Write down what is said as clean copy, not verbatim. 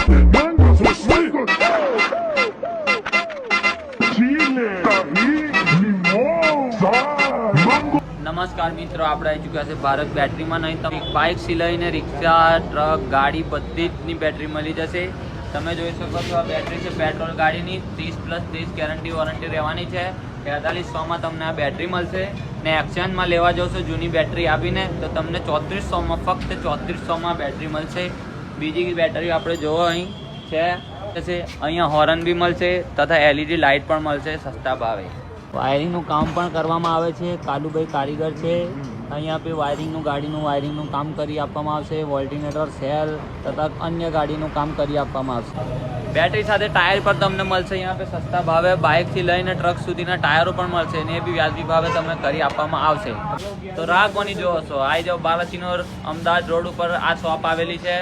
Mango so sweet. Chile, tajín, limón, sal, mango. નમસ્કાર મિત્રો, આપણે આવી ચૂક્યા છે ભારત બેટરીમાં. નહીં તમે બાઇકથી લઈને રિક્ષા, ટ્રક, ગાડી બધી જની બેટરી મળી જશે. તમે જોઈ શકો છો આ બેટરી છે પેટ્રોલ ગાડીની. 30+30 ગેરંટી વોરંટી રહેવાની છે. 4300માં તમને આ બેટરી મળશે ને એક્સચેન્જમાં લેવા જશો જૂની બેટરી આપીને તો તમને 3400માં, ફક્ત 3400માં બેટરી મળશે. બીજી બેટરી આપણે જોવો અહીં છે, અહીંયા હોર્ન બી મળશે તથા LED લાઇટ પણ મળશે સસ્તા ભાવે. વાયરિંગનું કામ પણ કરવામાં આવે છે. કાલુભાઈ કારીગર છે. અહીંયા पे વાયરિંગનું, ગાડીનું વાયરિંગનું કામ કરી આપવામાં આવશે. વોલ્ટિનેટર, સેલ તથા અન્ય ગાડીનું કામ કરી આપવામાં આવશે. બેટરી સાથે ટાયર પર તમને મળશે અહીંયા पे સસ્તા ભાવે. બાઇકથી લઈને ટ્રક સુધીના ટાયરો પણ મળશે અને એ બી વ્યાજબી ભાવે તમને કરી આપવામાં આવશે. તો રાહ કોની જોવો છો? આવી જાઓ બાલાસિનોર અમદાવાદ રોડ ઉપર આ શોપ આવેલી છે.